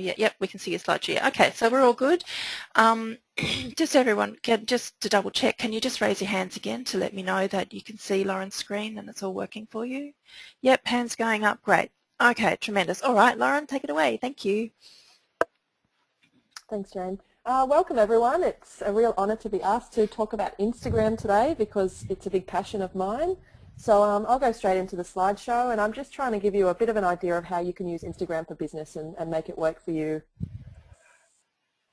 Yeah, yep, we can see your slide share. Okay, so we're all good. Just everyone, just to double check, can you just raise your hands again to let me know that you can see Lauren's screen and it's all working for you? Yep, hands going up, great. Okay, tremendous. All right, Lauren, take it away. Thank you. Thanks, Jane. Welcome, everyone. It's a real honour to be asked to talk about Instagram today because it's a big passion of mine. So I'll go straight into the slideshow, and I'm just trying to give you a bit of an idea of how you can use Instagram for business and make it work for you.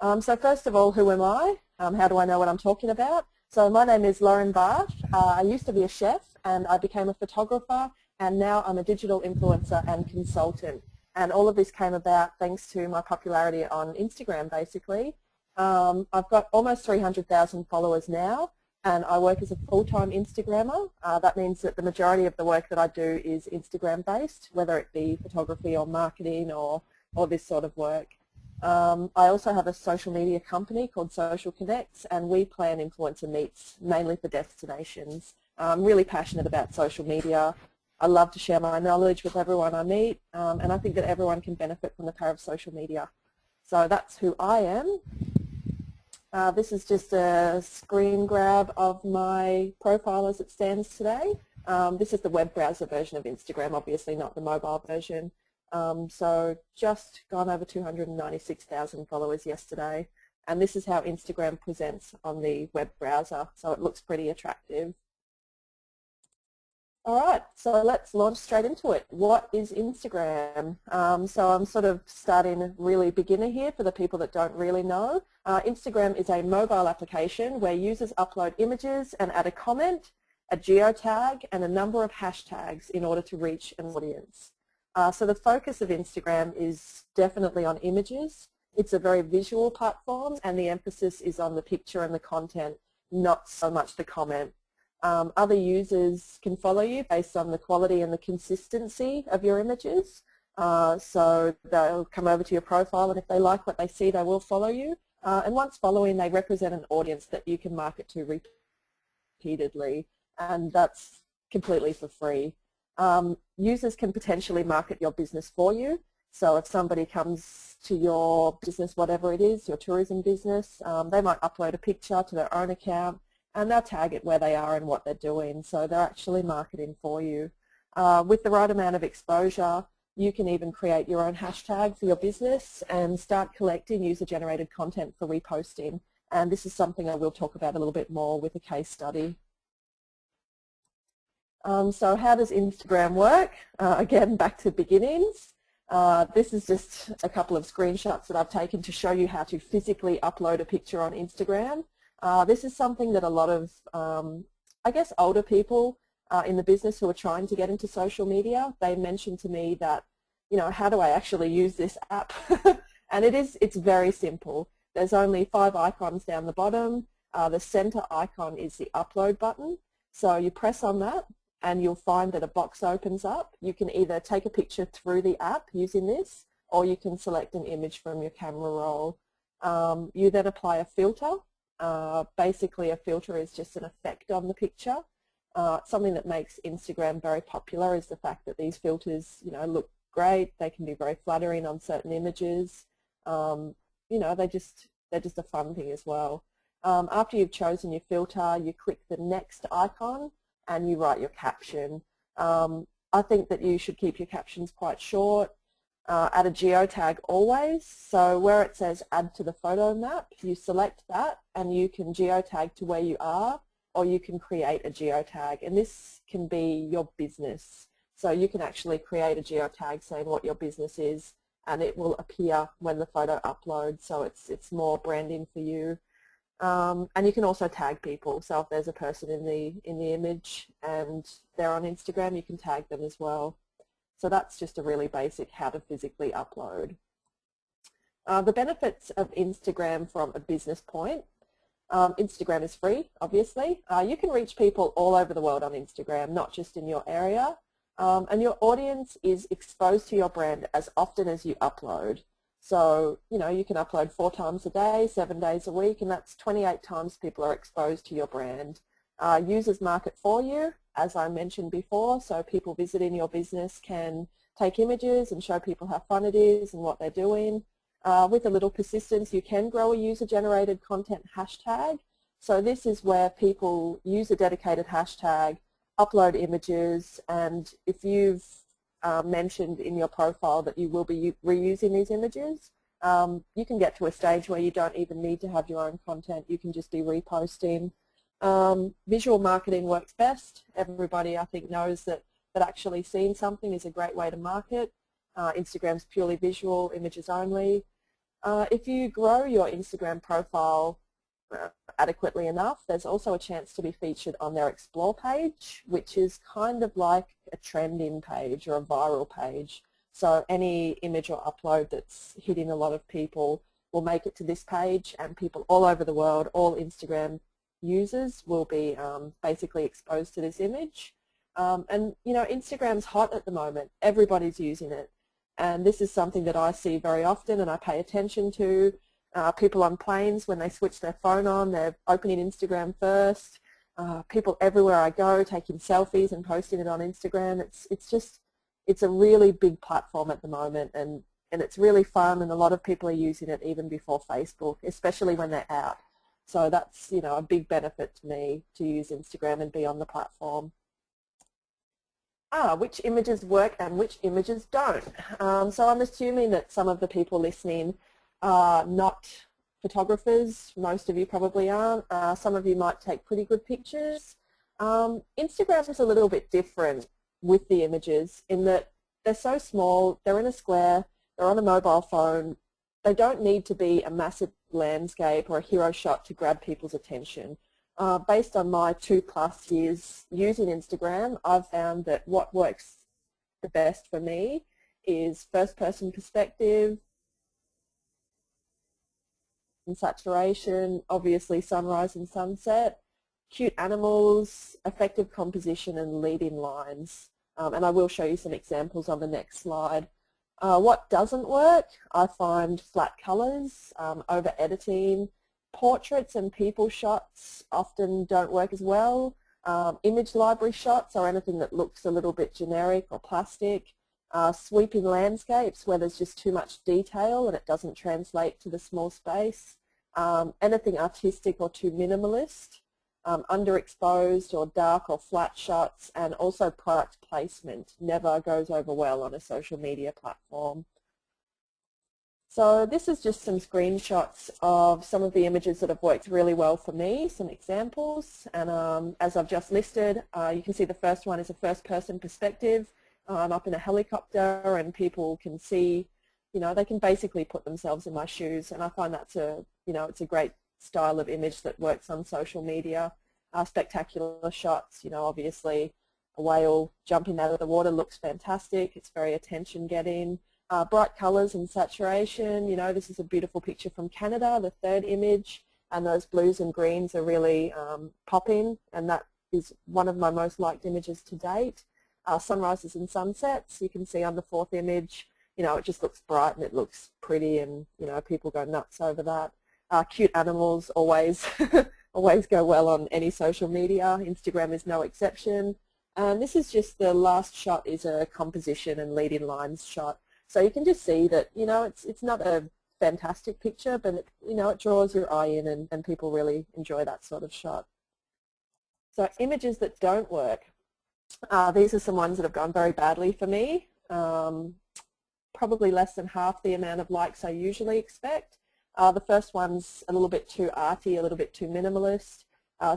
So first of all, who am I? How do I know what I'm talking about? So my name is Lauren Barth. I used to be a chef and I became a photographer, and now I'm a digital influencer and consultant. And all of this came about thanks to my popularity on Instagram, basically. I've got almost 300,000 followers now, and I work as a full-time Instagrammer. That means that the majority of the work that I do is Instagram-based, whether it be photography or marketing or this sort of work. I also have a social media company called Social Connects, and we plan influencer meets mainly for destinations. I'm really passionate about social media. I love to share my knowledge with everyone I meet, and I think that everyone can benefit from the power of social media. So that's who I am. This is just a screen grab of my profile as it stands today. This is the web browser version of Instagram, obviously not the mobile version. So just gone over 296,000 followers yesterday, and this is how Instagram presents on the web browser, so it looks pretty attractive. All right, so let's launch straight into it. What is Instagram? So I'm sort of starting really beginner here for the people that don't really know. Instagram is a mobile application where users upload images and add a comment, a geotag, and a number of hashtags in order to reach an audience. So the focus of Instagram is definitely on images. It's a very visual platform, and the emphasis is on the picture and the content, not so much the comment. Other users can follow you based on the quality and the consistency of your images. So they'll come over to your profile, and if they like what they see, they will follow you. And once following, they represent an audience that you can market to repeatedly, and that's completely for free. Users can potentially market your business for you. So if somebody comes to your business, whatever it is, your tourism business, they might upload a picture to their own account, and they'll tag it where they are and what they're doing. So they're actually marketing for you. With the right amount of exposure, you can even create your own hashtag for your business and start collecting user-generated content for reposting. And this is something I will talk about a little bit more with a case study. So how does Instagram work? Again, back to beginnings. This is just a couple of screenshots that I've taken to show you how to physically upload a picture on Instagram. This is something that a lot of, I guess, older people in the business who are trying to get into social media, they mentioned to me that, you know, how do I actually use this app? And it's very simple. There's only 5 icons down the bottom. The center icon is the upload button. So you press on that, and you'll find that a box opens up. You can either take a picture through the app using this, or you can select an image from your camera roll. You then apply a filter. Basically, a filter is just an effect on the picture. Something that makes Instagram very popular is the fact that these filters, you know, look great. They can be very flattering on certain images. You know, they're just a fun thing as well. After you've chosen your filter, you click the next icon and you write your caption. I think that you should keep your captions quite short. Add a geotag always. So where it says add to the photo map, you select that and you can geotag to where you are, or you can create a geotag. And this can be your business. So you can actually create a geotag saying what your business is, and it will appear when the photo uploads. So it's more branding for you. And you can also tag people. So if there's a person in the image and they're on Instagram, you can tag them as well. So that's just a really basic how to physically upload. The benefits of Instagram from a business point. Instagram is free, obviously. You can reach people all over the world on Instagram, not just in your area. And your audience is exposed to your brand as often as you upload. So, you know, you can upload 4 times a day, 7 days a week, and that's 28 times people are exposed to your brand. Users market for you, as I mentioned before, so people visiting your business can take images and show people how fun it is and what they're doing. With a little persistence, you can grow a user-generated content hashtag. So this is where people use a dedicated hashtag, upload images, and if you've mentioned in your profile that you will be reusing these images, you can get to a stage where you don't even need to have your own content. You can just be reposting. Visual marketing works best. Everybody, I think, knows that actually seeing something is a great way to market. Instagram's purely visual, images only. If you grow your Instagram profile adequately enough, there's also a chance to be featured on their Explore page, which is kind of like a trending page or a viral page. So any image or upload that's hitting a lot of people will make it to this page, and people all over the world, all Instagram users, will be basically exposed to this image. And you know, Instagram's hot at the moment. Everybody's using it. And this is something that I see very often and I pay attention to. People on planes, when they switch their phone on, they're opening Instagram first. People everywhere I go taking selfies and posting it on Instagram. It's a really big platform at the moment, and it's really fun, and a lot of people are using it even before Facebook, especially when they're out. So that's, you know, a big benefit to me to use Instagram and be on the platform. Which images work and which images don't. So I'm assuming that some of the people listening are not photographers. Most of you probably aren't. Some of you might take pretty good pictures. Instagram is a little bit different with the images in that they're so small, they're in a square, they're on a mobile phone. They don't need to be a massive landscape or a hero shot to grab people's attention. Based on my 2+ years using Instagram, I've found that what works the best for me is first-person perspective and saturation, obviously sunrise and sunset, cute animals, effective composition, and leading lines. And I will show you some examples on the next slide. What doesn't work, I find flat colours, over-editing. Portraits and people shots often don't work as well. Image library shots or anything that looks a little bit generic or plastic. Sweeping landscapes where there's just too much detail and it doesn't translate to the small space. Anything artistic or too minimalist. Underexposed or dark or flat shots, and also product placement never goes over well on a social media platform. So this is just some screenshots of some of the images that have worked really well for me, some examples. And as I've just listed, you can see the first one is a first-person perspective. I'm up in a helicopter and people can see, you know, they can basically put themselves in my shoes, and I find that's it's a great style of image that works on social media. Spectacular shots, you know, obviously a whale jumping out of the water looks fantastic. It's very attention-getting. Bright colours and saturation, you know, this is a beautiful picture from Canada, the third image, and those blues and greens are really popping, and that is one of my most liked images to date. Sunrises and sunsets, you can see on the fourth image, you know, it just looks bright and it looks pretty, and, you know, people go nuts over that. Cute animals always, always go well on any social media. Instagram is no exception. And this is just the last shot is a composition and leading lines shot. So you can just see that, you know, it's not a fantastic picture, but it, you know, it draws your eye in, and people really enjoy that sort of shot. So images that don't work. These are some ones that have gone very badly for me. Probably less than half the amount of likes I usually expect. The first one's a little bit too arty, a little bit too minimalist.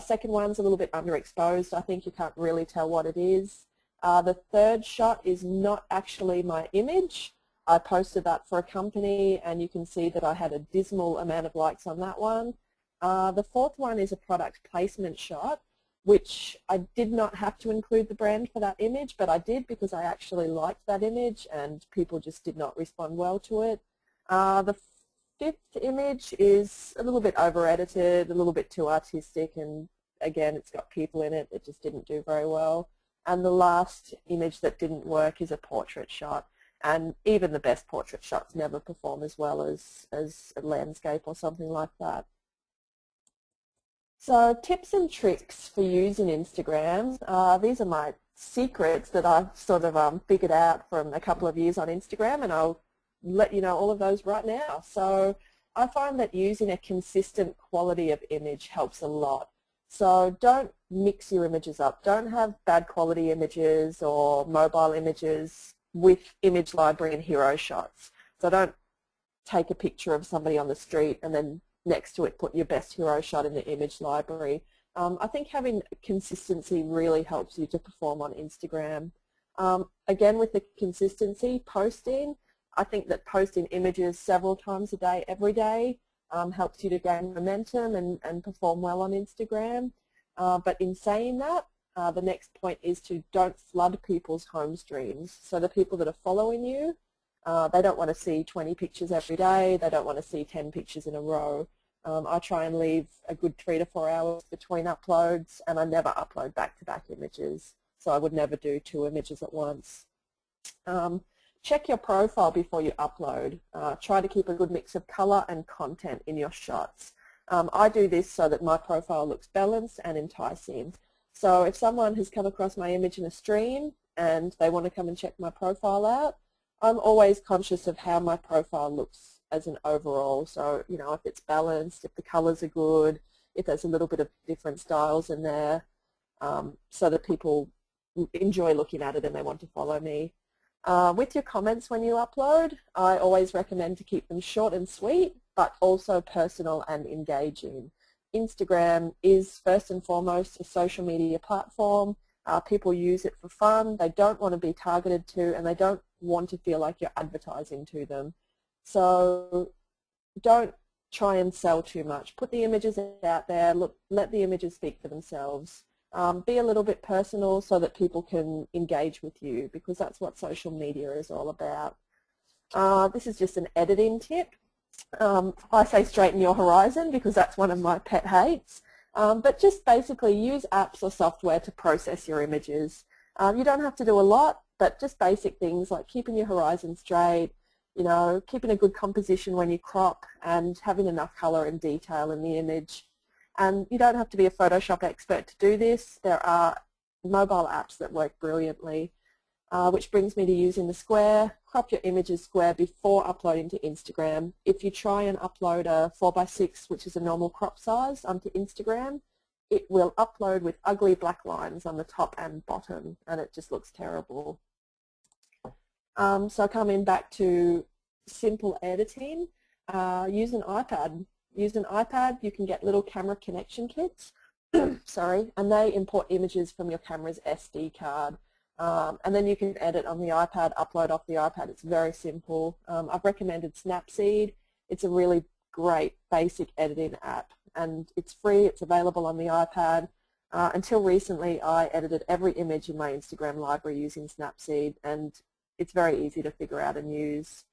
Second one's a little bit underexposed. I think you can't really tell what it is. The third shot is not actually my image. I posted that for a company, and you can see that I had a dismal amount of likes on that one. The fourth one is a product placement shot, which I did not have to include the brand for that image, but I did because I actually liked that image and people just did not respond well to it. The fifth image is a little bit over-edited, a little bit too artistic, and again, it's got people in it that just didn't do very well. And the last image that didn't work is a portrait shot. And even the best portrait shots never perform as well as a landscape or something like that. So tips and tricks for using Instagram. These are my secrets that I've sort of figured out from a couple of years on Instagram, and I'll let you know all of those right now. So I find that using a consistent quality of image helps a lot. So don't mix your images up. Don't have bad quality images or mobile images with image library and hero shots. So don't take a picture of somebody on the street and then next to it put your best hero shot in the image library. I think having consistency really helps you to perform on Instagram. Again, with the consistency, posting, I think that posting images several times a day, every day, helps you to gain momentum and perform well on Instagram. But in saying that, the next point is to don't flood people's home streams. So the people that are following you, they don't want to see 20 pictures every day. They don't want to see 10 pictures in a row. I try and leave a good 3 to 4 hours between uploads, and I never upload back-to-back images. So I would never do 2 images at once. Check your profile before you upload. Try to keep a good mix of color and content in your shots. I do this so that my profile looks balanced and enticing. So if someone has come across my image in a stream and they want to come and check my profile out, I'm always conscious of how my profile looks as an overall. So, you know, if it's balanced, if the colors are good, if there's a little bit of different styles in there, so that people enjoy looking at it and they want to follow me. With your comments when you upload, I always recommend to keep them short and sweet, but also personal and engaging. Instagram is first and foremost a social media platform. People use it for fun. They don't want to be targeted to, and they don't want to feel like you're advertising to them. So don't try and sell too much. Put the images out there. Look, let the images speak for themselves. Be a little bit personal so that people can engage with you, because that's what social media is all about. This is just an editing tip. I say straighten your horizon because that's one of my pet hates. But just basically use apps or software to process your images. You don't have to do a lot, but just basic things like keeping your horizon straight, you know, keeping a good composition when you crop, and having enough color and detail in the image. And you don't have to be a Photoshop expert to do this. There are mobile apps that work brilliantly, which brings me to using the square. Crop your images square before uploading to Instagram. If you try and upload a 4:6, which is a normal crop size, onto Instagram, it will upload with ugly black lines on the top and bottom, and it just looks terrible. So coming back to simple editing, use an iPad. Use an iPad. You can get little camera connection kits, sorry, and they import images from your camera's SD card. And then you can edit on the iPad, upload off the iPad. It's very simple. I've recommended Snapseed. It's a really great basic editing app, and it's free. It's available on the iPad. Until recently, I edited every image in my Instagram library using Snapseed, and it's very easy to figure out and use.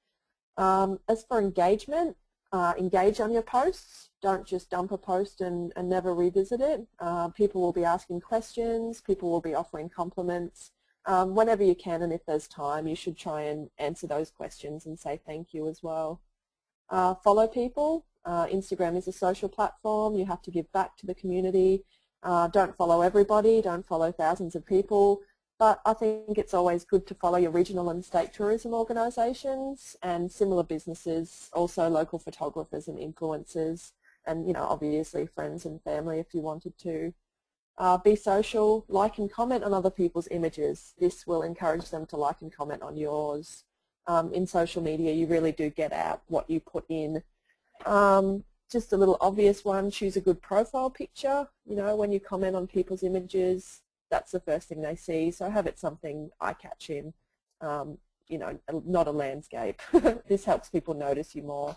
As for engagement, engage on your posts. Don't just dump a post and never revisit it. People will be asking questions. People will be offering compliments. Whenever you can, and if there's time, you should try and answer those questions and say thank you as well. Follow people. Instagram is a social platform. You have to give back to the community. Don't follow everybody. Don't follow thousands of people. But I think it's always good to follow your regional and state tourism organisations and similar businesses, also local photographers and influencers, and, you know, obviously friends and family if you wanted to. Be social, like and comment on other people's images. This will encourage them to like and comment on yours. In social media, you really do get out what you put in. Just a little obvious one, choose a good profile picture. You know, when you comment on people's images, that's the first thing they see. So have it something eye-catching, you know, not a landscape. This helps people notice you more.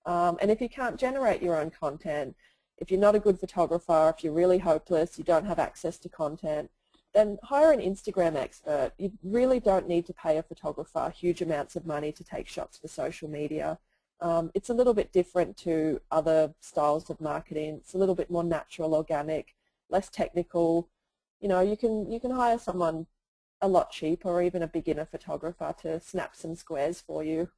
And if you can't generate your own content, if you're not a good photographer, if you're really hopeless, you don't have access to content, then hire an Instagram expert. You really don't need to pay a photographer huge amounts of money to take shots for social media. It's a little bit different to other styles of marketing. It's a little bit more natural, organic, less technical. You know, you can hire someone a lot cheaper, or even a beginner photographer to snap some squares for you.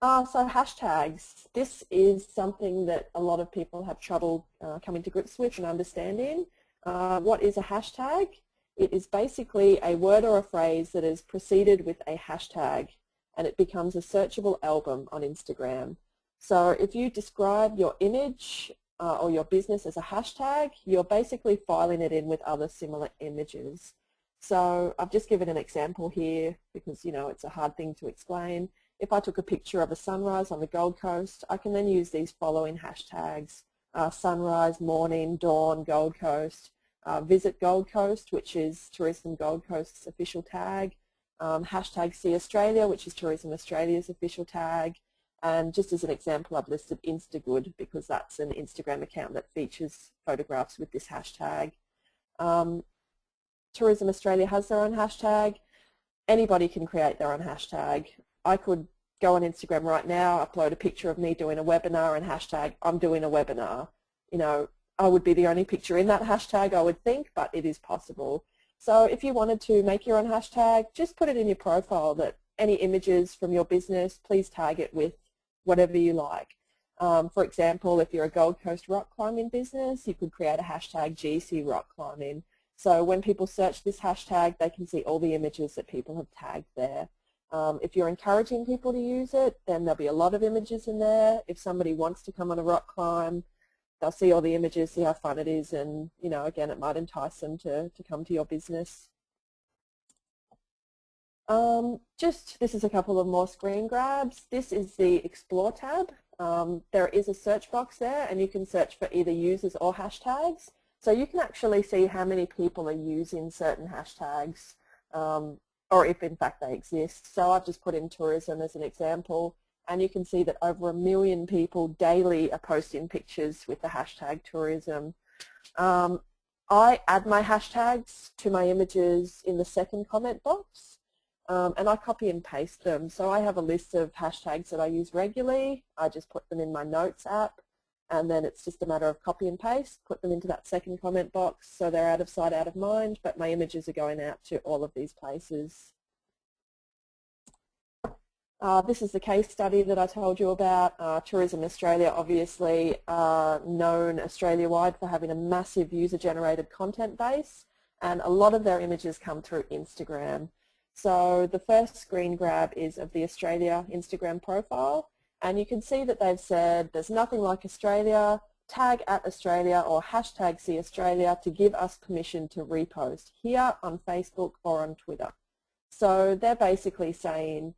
So hashtags. This is something that a lot of people have trouble coming to grips with and understanding. What is a hashtag? It is basically a word or a phrase that is preceded with a hashtag. and it becomes a searchable album on Instagram. So if you describe your image or your business as a hashtag, you're basically filing it in with other similar images. So I've just given an example here because, you know, it's a hard thing to explain. If I took a picture of a sunrise on the Gold Coast, I can then use these following hashtags: sunrise, morning, dawn, Gold Coast, visit Gold Coast, which is Tourism Gold Coast's official tag, hashtag See Australia, which is Tourism Australia's official tag, and just as an example, I've listed Instagood because that's an Instagram account that features photographs with this hashtag. Tourism Australia has their own hashtag. Anybody can create their own hashtag. I could go on Instagram right now, upload a picture of me doing a webinar and hashtag I'm doing a webinar. You know, I would be the only picture in that hashtag, I would think, but it is possible. So if you wanted to make your own hashtag, just put it in your profile that any images from your business, please tag it with whatever you like. For example, if you're a Gold Coast rock climbing business, you could create a hashtag GC rock climbing. So when people search this hashtag, they can see all the images that people have tagged there. If you're encouraging people to use it, then there'll be a lot of images in there. If somebody wants to come on a rock climb, they'll see all the images, see how fun it is, and, you know, again, it might entice them to come to your business. This is a couple of more screen grabs. This is the Explore tab. There is a search box there, and you can search for either users or hashtags. So you can actually see how many people are using certain hashtags, or if in fact they exist. So I've just put in tourism as an example, and you can see that over 1 million people daily are posting pictures with the hashtag tourism. I add my hashtags to my images in the second comment box, and I copy and paste them. So I have a list of hashtags that I use regularly. I just put them in my notes app, and then it's just a matter of copy and paste, put them into that second comment box so they're out of sight, out of mind, but my images are going out to all of these places. This is the case study that I told you about. Tourism Australia, obviously known Australia-wide for having a massive user-generated content base, and a lot of their images come through Instagram. So the first screen grab is of the Australia Instagram profile, and you can see that they've said there's nothing like Australia, tag @Australia or hashtag See Australia to give us permission to repost here on Facebook or on Twitter. So they're basically saying,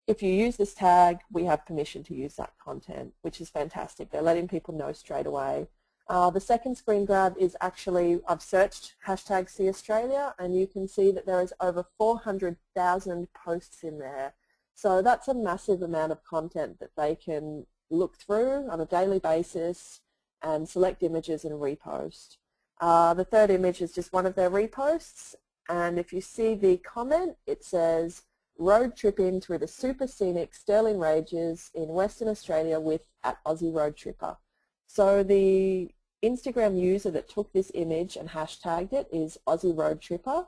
if you use this tag, we have permission to use that content, which is fantastic. They're letting people know straight away. The second screen grab is actually, I've searched hashtag See Australia, and you can see that there is over 400,000 posts in there. So that's a massive amount of content that they can look through on a daily basis and select images and repost. The third image is just one of their reposts, and if you see the comment, it says, road tripping through the super scenic Stirling Ranges in Western Australia with @Aussie Road Tripper. So the Instagram user that took this image and hashtagged it is Aussie Road Tripper.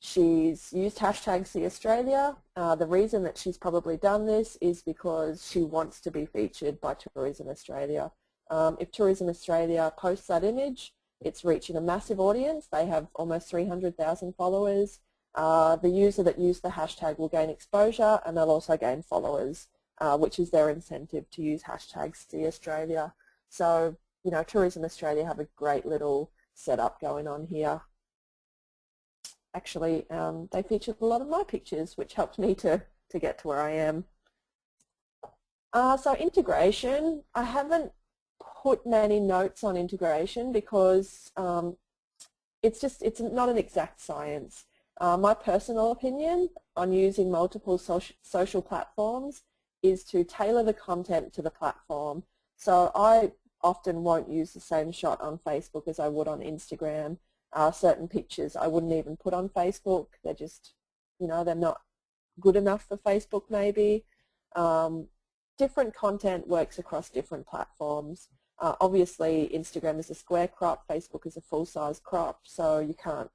She's used hashtag See Australia. The reason that she's probably done this is because she wants to be featured by Tourism Australia. If Tourism Australia posts that image, it's reaching a massive audience. They have almost 300,000 followers. The user that used the hashtag will gain exposure, and they'll also gain followers, which is their incentive to use hashtag See Australia. So, you know, Tourism Australia have a great little setup going on here. Actually, they featured a lot of my pictures, which helped me to get to where I am. So integration, I haven't put many notes on integration because it's not an exact science. My personal opinion on using multiple social platforms is to tailor the content to the platform. So I often won't use the same shot on Facebook as I would on Instagram. Certain pictures I wouldn't even put on Facebook. They're just, you know, they're not good enough for Facebook maybe. Different content works across different platforms. Obviously Instagram is a square crop, Facebook is a full-size crop, so you can't,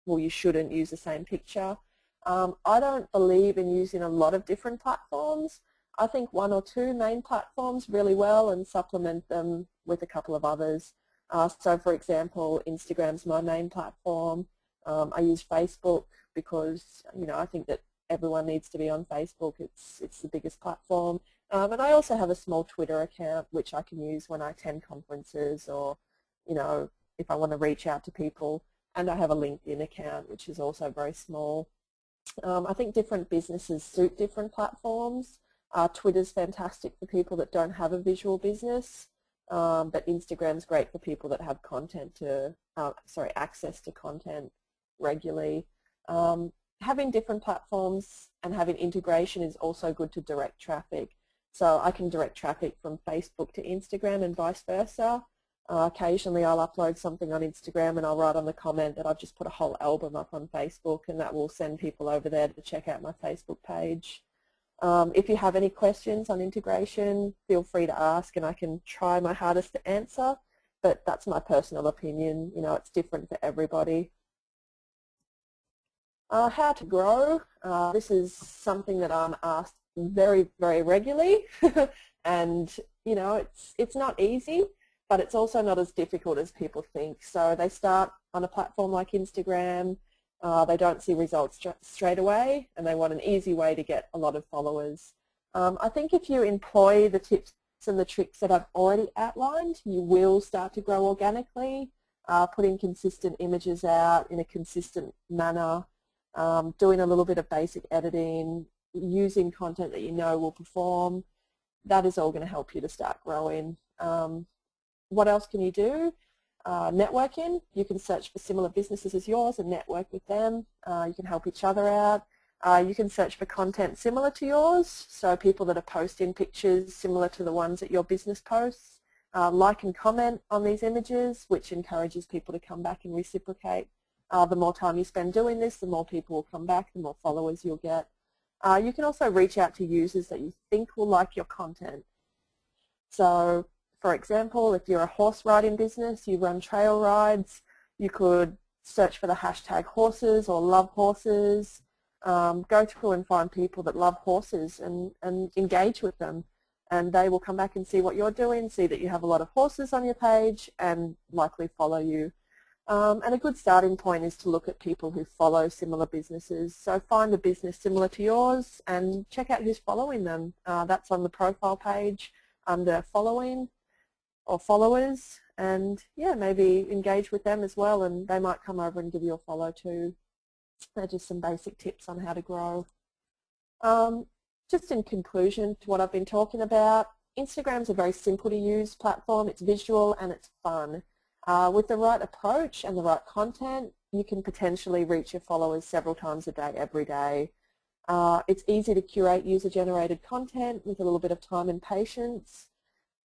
well, you shouldn't use the same picture. I don't believe in using a lot of different platforms. I think one or two main platforms really well and supplement them with a couple of others. So for example, Instagram's my main platform. I use Facebook because, you know, I think that everyone needs to be on Facebook. It's the biggest platform. And I also have a small Twitter account which I can use when I attend conferences or, you know, if I want to reach out to people. And I have a LinkedIn account which is also very small. I think different businesses suit different platforms. Twitter's fantastic for people that don't have a visual business, but Instagram's great for people that have content to, access to content regularly. Having different platforms and having integration is also good to direct traffic. So I can direct traffic from Facebook to Instagram and vice versa. Occasionally I'll upload something on Instagram and I'll write on the comment that I've just put a whole album up on Facebook, and that will send people over there to check out my Facebook page. If you have any questions on integration, feel free to ask and I can try my hardest to answer, but that's my personal opinion. You know, it's different for everybody. How to grow. This is something that I'm asked very, very regularly and, you know, it's not easy, but it's also not as difficult as people think. So they start on a platform like Instagram, they don't see results straight away, and they want an easy way to get a lot of followers. I think if you employ the tips and the tricks that I've already outlined, you will start to grow organically, putting consistent images out in a consistent manner, doing a little bit of basic editing, using content that you know will perform. That is all going to help you to start growing. What else can you do? Networking. You can search for similar businesses as yours and network with them. You can help each other out. You can search for content similar to yours, so people that are posting pictures similar to the ones that your business posts. Like and comment on these images, which encourages people to come back and reciprocate. The more time you spend doing this, the more people will come back, the more followers you'll get. You can also reach out to users that you think will like your content. So, for example, if you're a horse riding business, you run trail rides, you could search for the hashtag horses or love horses, go through and find people that love horses and engage with them, and they will come back and see what you're doing, see that you have a lot of horses on your page and likely follow you. And a good starting point is to look at people who follow similar businesses. So find a business similar to yours and check out who's following them. That's on the profile page under following or followers, and yeah, maybe engage with them as well, and they might come over and give you a follow too. They're just some basic tips on how to grow. Just in conclusion to what I've been talking about, Instagram's a very simple to use platform. It's visual and it's fun. With the right approach and the right content, you can potentially reach your followers several times a day, every day. It's easy to curate user-generated content with a little bit of time and patience.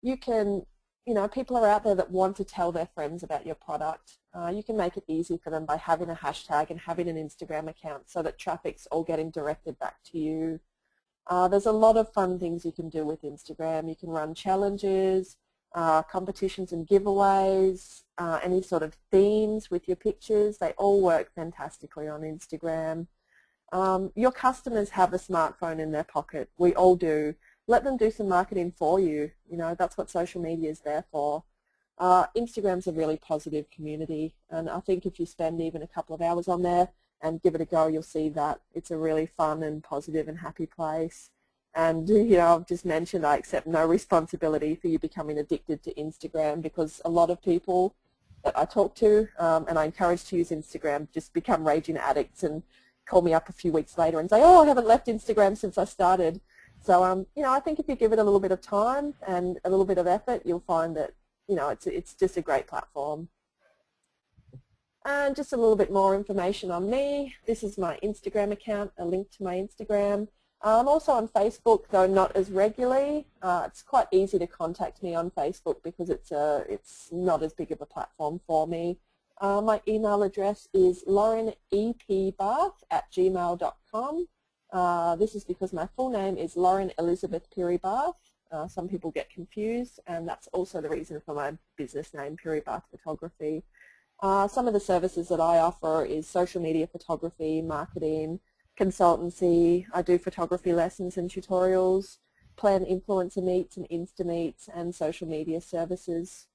You can, you know, people are out there that want to tell their friends about your product. You can make it easy for them by having a hashtag and having an Instagram account so that traffic's all getting directed back to you. There's a lot of fun things you can do with Instagram. You can run challenges, competitions and giveaways, any sort of themes with your pictures. They all work fantastically on Instagram. Your customers have a smartphone in their pocket. We all do. Let them do some marketing for you. You know, that's what social media is there for. Instagram's a really positive community, and I think if you spend even a couple of hours on there and give it a go, you'll see that it's a really fun and positive and happy place. And, you know, I've just mentioned I accept no responsibility for you becoming addicted to Instagram, because a lot of people that I talk to and I encourage to use Instagram just become raging addicts and call me up a few weeks later and say, oh, I haven't left Instagram since I started. So, you know, I think if you give it a little bit of time and a little bit of effort, you'll find that, you know, it's just a great platform. And just a little bit more information on me. This is my Instagram account, a link to my Instagram. I'm also on Facebook, though not as regularly. It's quite easy to contact me on Facebook because it's not as big of a platform for me. My email address is laurenepbarth@gmail.com. This is because my full name is Lauren Elizabeth Pirrie-Barth. Some people get confused, and that's also the reason for my business name, Pirrie-Barth Photography. Some of the services that I offer is social media photography, marketing, consultancy. I do photography lessons and tutorials, plan influencer meets and Insta meets, and social media services.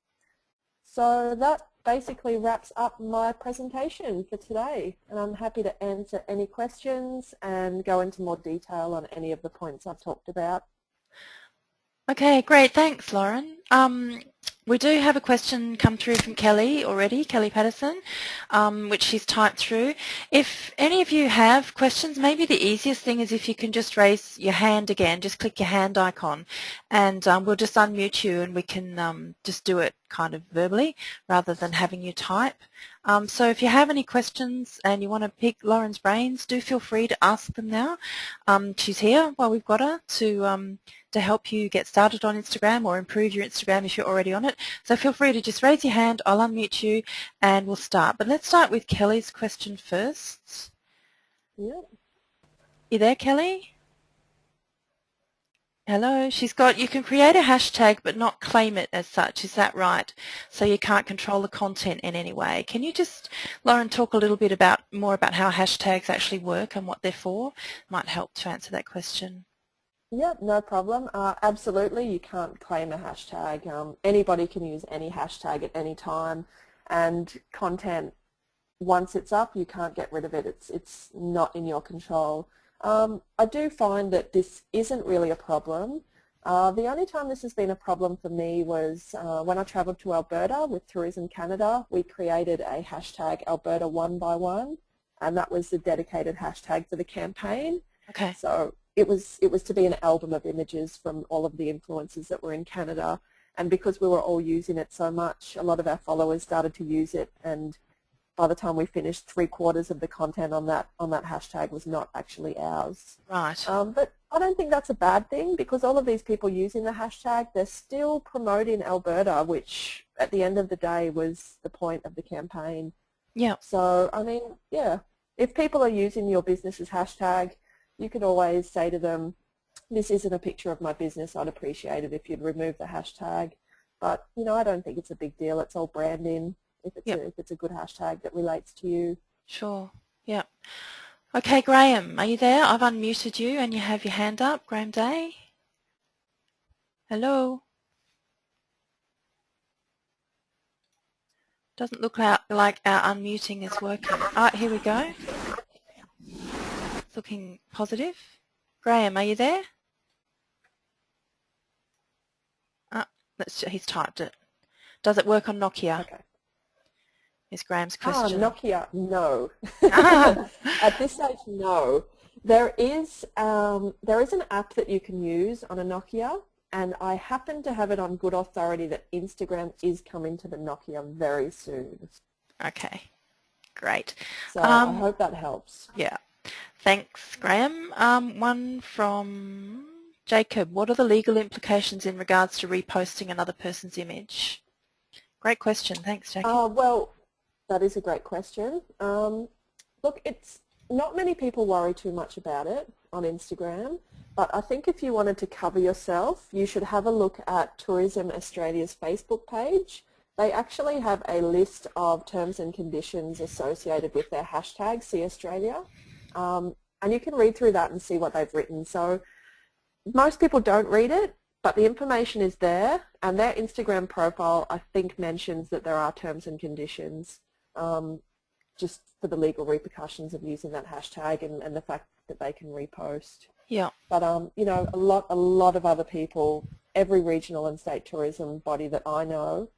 So that basically wraps up my presentation for today, and I'm happy to answer any questions and go into more detail on any of the points I've talked about. Okay, great. Thanks, Lauren. We do have a question come through from Kelly already, Kelly Patterson, which she's typed through. If any of you have questions, maybe the easiest thing is if you can just raise your hand again, just click your hand icon, and we'll just unmute you and we can just do it kind of verbally rather than having you type. So if you have any questions and you want to pick Lauren's brains, do feel free to ask them now. She's here while we've got her to help you get started on Instagram or improve your Instagram if you're already on it. So feel free to just raise your hand, I'll unmute you and we'll start. But let's start with Kelly's question first. Yep. You there, Kelly? Hello, she's got, you can create a hashtag but not claim it as such, is that right? So you can't control the content in any way. Can you just, Lauren, talk a little bit more about how hashtags actually work and what they're for? Might help to answer that question. Yep, no problem. Absolutely, you can't claim a hashtag. Anybody can use any hashtag at any time, and content, once it's up, you can't get rid of it. It's not in your control. I do find that this isn't really a problem. The only time this has been a problem for me was when I travelled to Alberta with Tourism Canada. We created a hashtag Alberta 1x1, and that was the dedicated hashtag for the campaign. Okay. So it was to be an album of images from all of the influencers that were in Canada, and because we were all using it so much, a lot of our followers started to use it, and by the time we finished, 3/4 of the content on that hashtag was not actually ours. Right. But I don't think that's a bad thing, because all of these people using the hashtag, they're still promoting Alberta, which at the end of the day was the point of the campaign. Yeah. So, I mean, yeah, if people are using your business's hashtag, you can always say to them, this isn't a picture of my business, I'd appreciate it if you'd remove the hashtag. But, you know, I don't think it's a big deal. It's all branding. If it's a good hashtag that relates to you. Sure. Yeah. Okay, Graham, are you there? I've unmuted you and you have your hand up. Graham Day? Hello? Doesn't look like our unmuting is working. Here we go. It's looking positive. Graham, are you there? He's typed it. Does it work on Nokia? Okay. Is Graham's question. Nokia, no. Ah. At this stage, no. There is an app that you can use on a Nokia, and I happen to have it on good authority that Instagram is coming to the Nokia very soon. Okay, great. So I hope that helps. Yeah, thanks, Graham. One from Jacob. What are the legal implications in regards to reposting another person's image? Great question. Thanks, Jacob. Well, that is a great question. Look, it's not many people worry too much about it on Instagram, but I think if you wanted to cover yourself, you should have a look at Tourism Australia's Facebook page. They actually have a list of terms and conditions associated with their hashtag, See Australia, and you can read through that and see what they've written. So most people don't read it, but the information is there, and their Instagram profile, I think, mentions that there are terms and conditions. Just for the legal repercussions of using that hashtag and the fact that they can repost. Yeah. But you know, a lot of other people, every regional and state tourism body that I know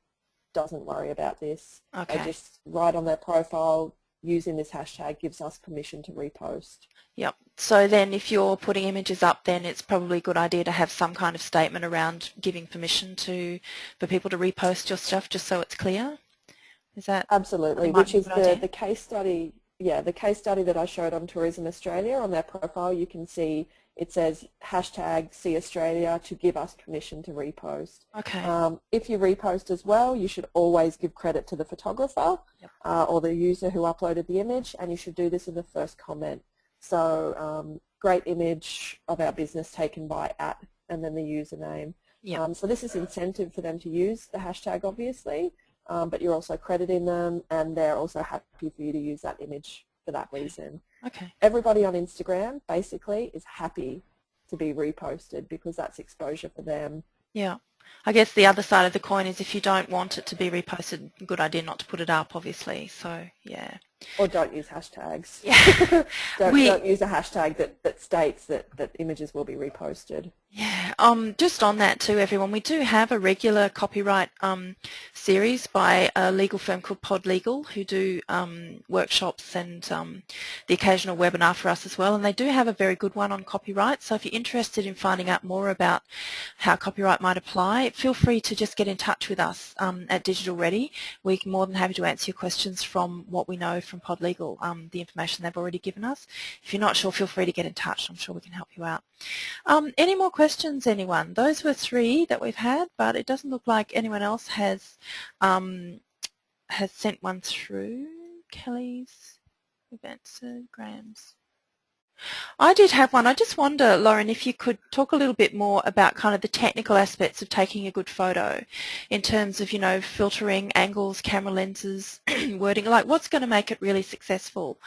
doesn't worry about this. Okay. They just write on their profile, using this hashtag gives us permission to repost. Yep. So then if you're putting images up, then it's probably a good idea to have some kind of statement around giving permission for people to repost your stuff, just so it's clear. Is that absolutely? Which is the case study. Yeah, the case study that I showed on Tourism Australia on their profile. You can see it says hashtag See Australia to give us permission to repost. Okay. If you repost as well, you should always give credit to the photographer. Yep. Or the user who uploaded the image, and you should do this in the first comment. So great image of our business taken by @ and then the username. Yep. So this is incentive for them to use the hashtag, obviously. But you're also crediting them, and they're also happy for you to use that image for that reason. Okay. Everybody on Instagram basically is happy to be reposted because that's exposure for them. Yeah. I guess the other side of the coin is if you don't want it to be reposted, good idea not to put it up, obviously. So, yeah. Or don't use hashtags. Yeah. don't use a hashtag that states that images will be reposted. Yeah, just on that too, everyone, we do have a regular copyright series by a legal firm called Pod Legal, who do workshops and the occasional webinar for us as well, and they do have a very good one on copyright. So if you're interested in finding out more about how copyright might apply, feel free to just get in touch with us at Digital Ready. We're more than happy to answer your questions from what we know from Pod Legal, the information they've already given us. If you're not sure, feel free to get in touch. I'm sure we can help you out. Any more questions, anyone? Those were 3 that we've had, but it doesn't look like anyone else has sent one through. Kelly's, events, Graham's. I did have one. I just wonder, Lauren, if you could talk a little bit more about kind of the technical aspects of taking a good photo in terms of, you know, filtering, angles, camera lenses, wording, like what's going to make it really successful.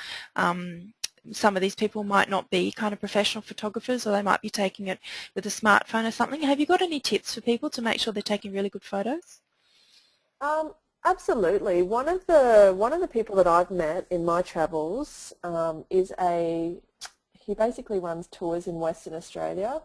Some of these people might not be kind of professional photographers, or they might be taking it with a smartphone or something. Have you got any tips for people to make sure they're taking really good photos? Absolutely. One of the people that I've met in my travels he basically runs tours in Western Australia.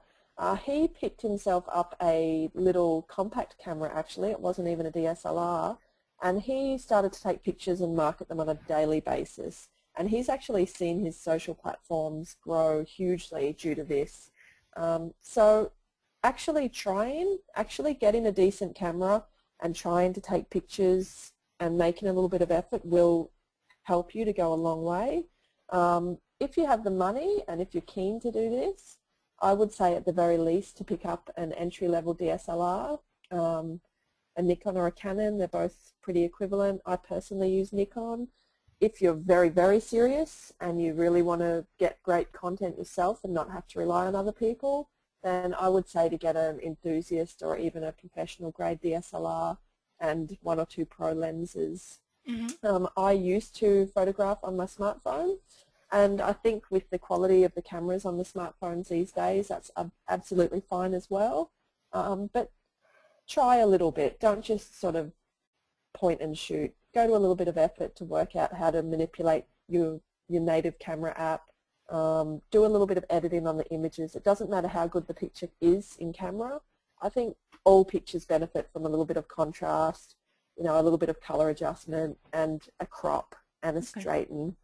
He picked himself up a little compact camera, actually. It wasn't even a DSLR, and he started to take pictures and market them on a daily basis. And he's actually seen his social platforms grow hugely due to this. So actually getting a decent camera and trying to take pictures and making a little bit of effort will help you to go a long way. If you have the money and if you're keen to do this, I would say at the very least to pick up an entry-level DSLR, a Nikon or a Canon. They're both pretty equivalent. I personally use Nikon. If you're very, very serious and you really want to get great content yourself and not have to rely on other people, then I would say to get an enthusiast or even a professional grade DSLR and 1 or 2 pro lenses. Mm-hmm. I used to photograph on my smartphone, and I think with the quality of the cameras on the smartphones these days, that's absolutely fine as well. But try a little bit. Don't just sort of point and shoot. Go to a little bit of effort to work out how to manipulate your native camera app. Do a little bit of editing on the images. It doesn't matter how good the picture is in camera. I think all pictures benefit from a little bit of contrast, you know, a little bit of color adjustment and a crop and a straighten.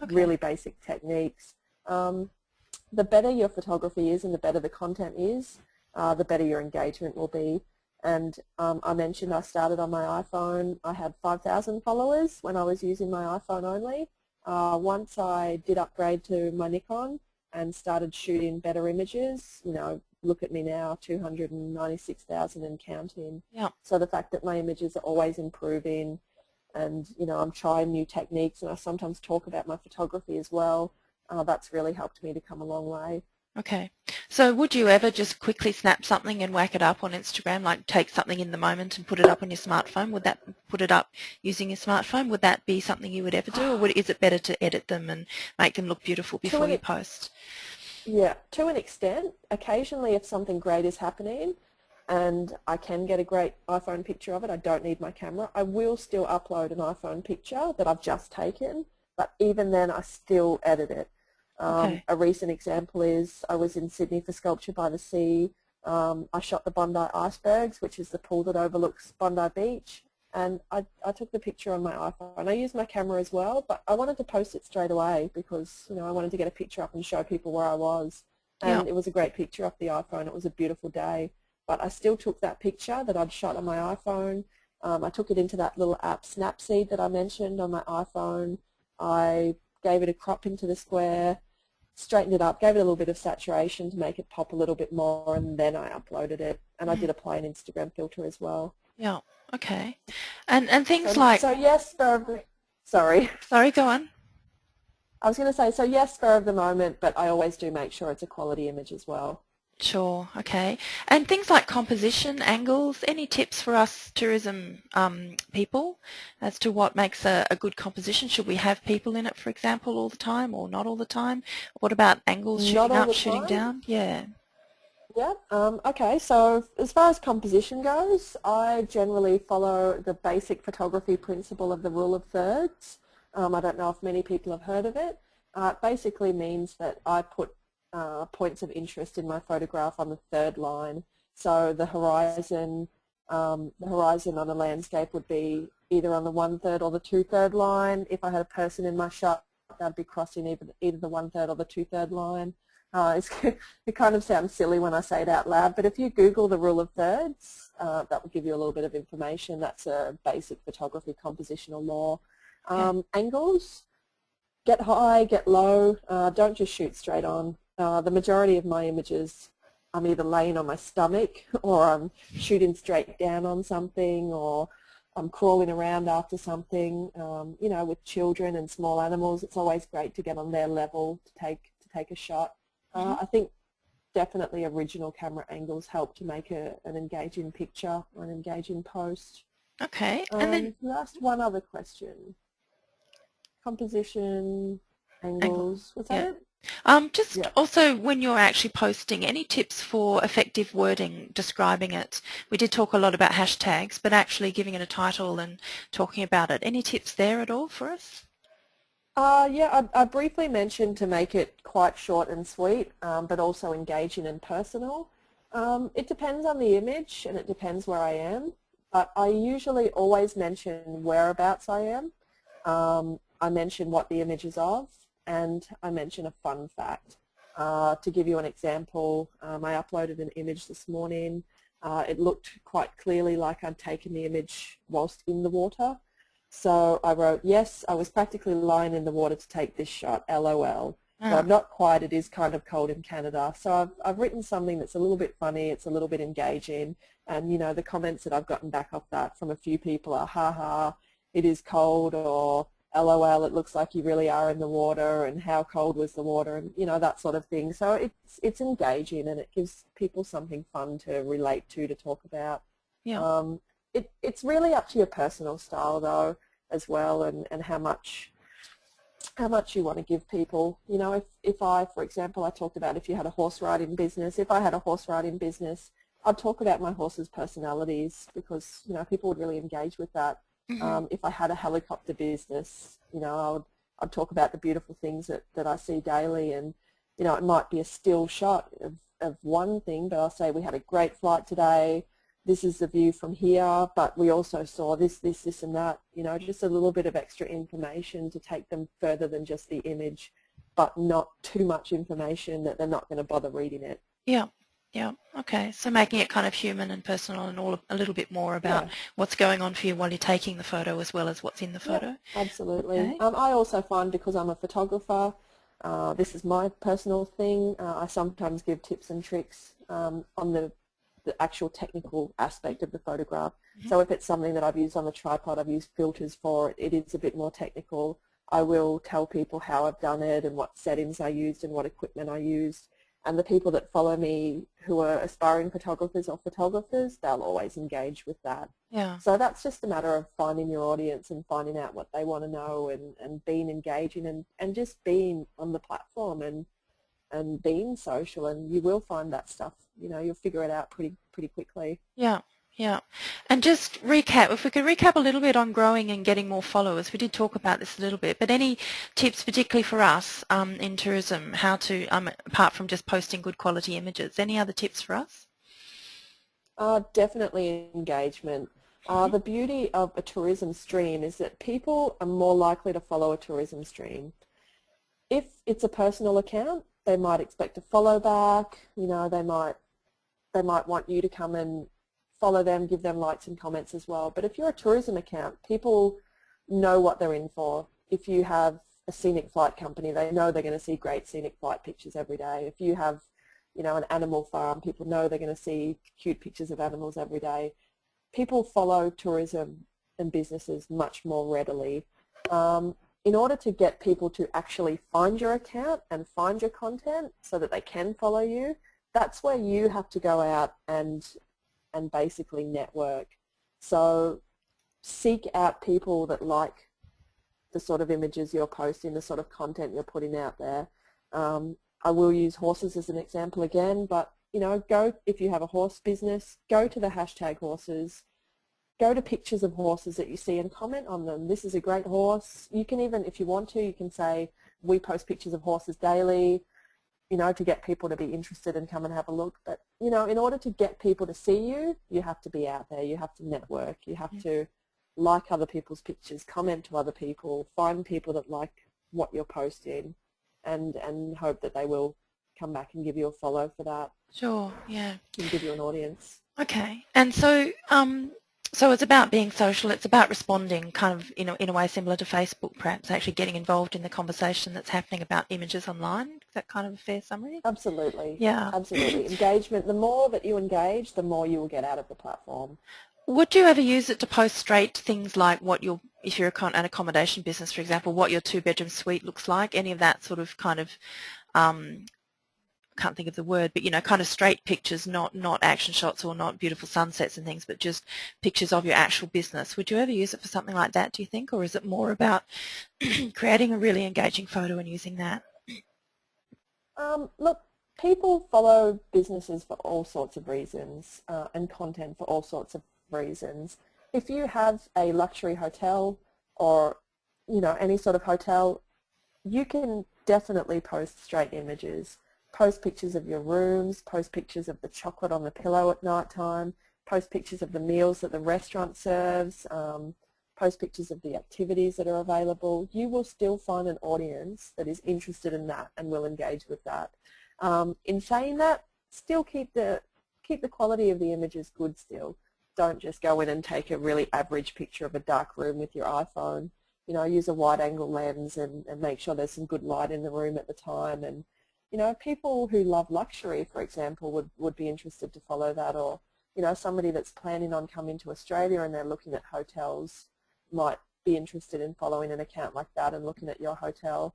Really basic techniques. The better your photography is and the better the content is, the better your engagement will be. And I mentioned I started on my iPhone. I had 5,000 followers when I was using my iPhone only. Once I did upgrade to my Nikon and started shooting better images, you know, look at me now, 296,000 and counting. Yeah. So the fact that my images are always improving and, you know, I'm trying new techniques and I sometimes talk about my photography as well, that's really helped me to come a long way. Okay. So would you ever just quickly snap something and whack it up on Instagram, like take something in the moment and put it up on your smartphone? Would that put it up using your smartphone? Would that be something you would ever do, or is it better to edit them and make them look beautiful before you post? Yeah, to an extent. Occasionally if something great is happening and I can get a great iPhone picture of it, I don't need my camera, I will still upload an iPhone picture that I've just taken, but even then I still edit it. A recent example is I was in Sydney for Sculpture by the Sea. I shot the Bondi icebergs, which is the pool that overlooks Bondi Beach, and I took the picture on my iPhone. I used my camera as well, but I wanted to post it straight away because, you know, I wanted to get a picture up and show people where I was. And It was a great picture off the iPhone. It was a beautiful day. But I still took that picture that I'd shot on my iPhone. I took it into that little app Snapseed that I mentioned on my iPhone. I gave it a crop into the square, straightened it up, gave it a little bit of saturation to make it pop a little bit more, and then I uploaded it. And I did apply an Instagram filter as well. Yeah, okay. And things like... So yes, sorry. Sorry, go on. I was going to say, so yes, spur of the moment, but I always do make sure it's a quality image as well. Sure, okay. And things like composition, angles, any tips for us tourism people as to what makes a good composition? Should we have people in it, for example, all the time or not all the time? What about angles, shooting up, shooting down? Yeah. Yeah. Okay. So as far as composition goes, I generally follow the basic photography principle of the rule of thirds. I don't know if many people have heard of it. It basically means that I put points of interest in my photograph on the third line. So the horizon on a landscape would be either on the 1/3 or the 2/3 line. If I had a person in my shot, I'd be crossing either the 1/3 or the 2/3 line. It kind of sounds silly when I say it out loud, but if you Google the rule of thirds, that will give you a little bit of information. That's a basic photography compositional law. Okay. Angles, get high, get low, don't just shoot straight on. The majority of my images, I'm either laying on my stomach or I'm shooting straight down on something, or I'm crawling around after something. You know, with children and small animals, it's always great to get on their level to take a shot. Mm-hmm. I think definitely original camera angles help to make an engaging picture or an engaging post. Okay, and then You asked one other question. Composition, angle. angles, was that Yeah. it? Just Yeah. also when you're actually posting, any tips for effective wording describing it? We did talk a lot about hashtags, but actually giving it a title and talking about it. Any tips there at all for us? Yeah, I briefly mentioned to make it quite short and sweet, but also engaging and personal. It depends on the image and it depends where I am, but I usually always mention whereabouts I am. I mention what the image is of, and I mention a fun fact. To give you an example, I uploaded an image this morning. It looked quite clearly like I'd taken the image whilst in the water. So I wrote, yes, I was practically lying in the water to take this shot, LOL. So Ah, I'm not quite, it is kind of cold in Canada. So I've written something that's a little bit funny, it's a little bit engaging, and you know, the comments that I've gotten back off that from a few people are, haha, it is cold, or LOL, it looks like you really are in the water, and how cold was the water, and you know, that sort of thing. So it's engaging and it gives people something fun to relate to talk about. yeah. Um, it's really up to your personal style though as well, and how much you want to give people. You know, if I, for example, I talked about if you had a horse riding business, if I had a horse riding business, I'd talk about my horses' personalities because, you know, people would really engage with that. Mm-hmm. If I had a helicopter business, you know, I'd talk about the beautiful things that I see daily, and, you know, it might be a still shot of one thing, but I'll say we had a great flight today, this is the view from here, but we also saw this and that, you know, just a little bit of extra information to take them further than just the image, but not too much information that they're not going to bother reading it. Yeah. Yeah. Okay. So making it kind of human and personal and all a little bit more about Yeah, what's going on for you while you're taking the photo as well as what's in the yeah, photo. absolutely. Okay. I also find, because I'm a photographer, this is my personal thing, I sometimes give tips and tricks on the actual technical aspect of the photograph. Mm-hmm. So if it's something that I've used on the tripod, I've used filters for it, it is a bit more technical. I will tell people how I've done it and what settings I used and what equipment I used. And the people that follow me who are aspiring photographers or photographers, they'll always engage with that. Yeah. So that's just a matter of finding your audience and finding out what they want to know, and being engaging, and just being on the platform and being social, and you will find that stuff. You know, you'll figure it out pretty quickly. Yeah, yeah. And just recap, if we could recap a little bit on growing and getting more followers. We did talk about this a little bit, but any tips particularly for us in tourism, how to, apart from just posting good quality images, any other tips for us? Definitely engagement. Mm-hmm. The beauty of a tourism stream is that people are more likely to follow a tourism stream. If it's a personal account, they might expect a follow back. You know, they might want you to come and follow them, give them likes and comments as well. But if you're a tourism account, people know what they're in for. If you have a scenic flight company, they know they're going to see great scenic flight pictures every day. If you have, you know, an animal farm, people know they're going to see cute pictures of animals every day. People follow tourism and businesses much more readily. In order to get people to actually find your account and find your content so that they can follow you, that's where you have to go out and basically network. So seek out people that like the sort of images you're posting, the sort of content you're putting out there. I will use horses as an example again, but you know, go, if you have a horse business, go to the hashtag horses, go to pictures of horses that you see and comment on them. This is a great horse. You can even, if you want to, you can say, we post pictures of horses daily, you know, to get people to be interested and come and have a look. But, you know, in order to get people to see you, you have to be out there. You have to network. You have to like other people's pictures, comment to other people, find people that like what you're posting, and hope that they will come back and give you a follow for that. Sure, yeah. And give you an audience. Okay, and so so it's about being social, it's about responding kind of in a way similar to Facebook, perhaps actually getting involved in the conversation that's happening about images online. Is that kind of a fair summary? Absolutely. Yeah. Absolutely. Engagement, the more that you engage, the more you will get out of the platform. Would you ever use it to post straight things like what your, if you're an accommodation business, for example, what your 2-bedroom suite looks like, any of that sort of kind of can't think of the word, but, you know, kind of straight pictures, not action shots or not beautiful sunsets and things, but just pictures of your actual business. Would you ever use it for something like that, do you think, or is it more about creating a really engaging photo and using that? Look, people follow businesses for all sorts of reasons and content for all sorts of reasons. If you have a luxury hotel or, you know, any sort of hotel, you can definitely post straight images. Post pictures of your rooms, post pictures of the chocolate on the pillow at night time, post pictures of the meals that the restaurant serves, post pictures of the activities that are available. You will still find an audience that is interested in that and will engage with that. In saying that, still keep the quality of the images good still. Don't just go in and take a really average picture of a dark room with your iPhone. You know, use a wide angle lens and make sure there's some good light in the room at the time. And you know, people who love luxury, for example, would be interested to follow that, or, you know, somebody that's planning on coming to Australia and they're looking at hotels might be interested in following an account like that and looking at your hotel.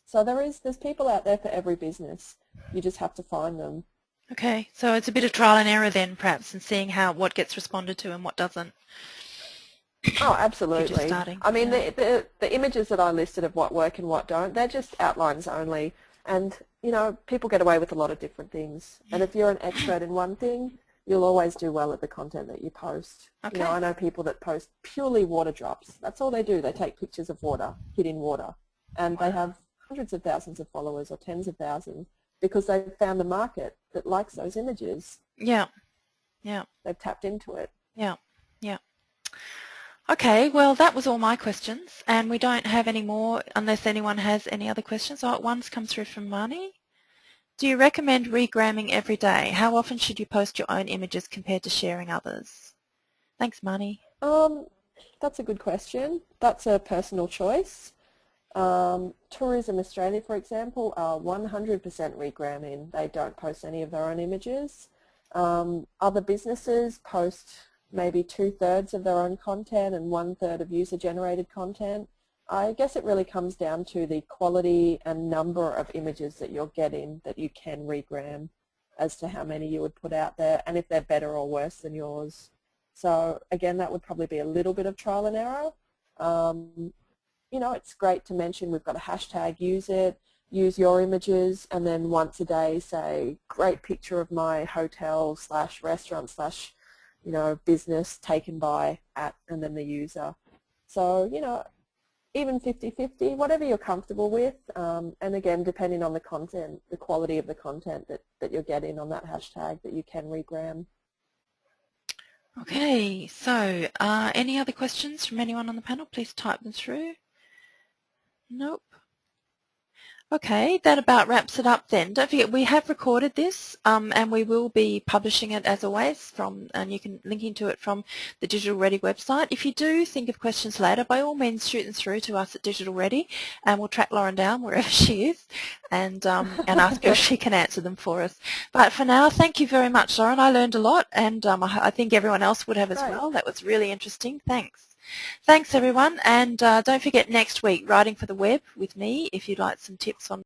So there's people out there for every business. You just have to find them. Okay, so it's a bit of trial and error then, perhaps, and seeing what gets responded to and what doesn't. Oh, absolutely. Just starting. I mean, yeah. the images that I listed of what work and what don't, they're just outlines only. And, you know, people get away with a lot of different things. And if you're an expert in one thing, you'll always do well at the content that you post. Okay. You know, I know people that post purely water drops. That's all they do. They take pictures of water, hid in water. And they have hundreds of thousands of followers or tens of thousands because they've found a market that likes those images. Yeah. Yeah. They've tapped into it. Yeah. Yeah. Okay, well that was all my questions, and we don't have any more unless anyone has any other questions. Oh, one's come through from Marnie. Do you recommend regramming every day? How often should you post your own images compared to sharing others? Thanks, Marnie. That's a good question. That's a personal choice. Tourism Australia, for example, are 100% regramming. They don't post any of their own images. Other businesses post maybe 2/3 of their own content and 1/3 of user-generated content. I guess it really comes down to the quality and number of images that you're getting that you can regram as to how many you would put out there and if they're better or worse than yours. So again, that would probably be a little bit of trial and error. You know, it's great to mention we've got a hashtag, use it, use your images, and then once a day say, great picture of my hotel / restaurant / you know, business taken by @ and then the user. So, you know, even 50-50, whatever you're comfortable with, and again, depending on the content, the quality of the content that you're getting on that hashtag that you can regram. Okay, so any other questions from anyone on the panel? Please type them through. Nope. Okay, that about wraps it up then. Don't forget, we have recorded this and we will be publishing it as always and you can link into it from the Digital Ready website. If you do think of questions later, by all means shoot them through to us at Digital Ready and we'll track Lauren down wherever she is and ask her if she can answer them for us. But for now, thank you very much, Lauren. I learned a lot and I think everyone else would have as well. That was really interesting. Thanks. Thanks everyone, and don't forget next week, Writing for the Web with me, if you'd like some tips on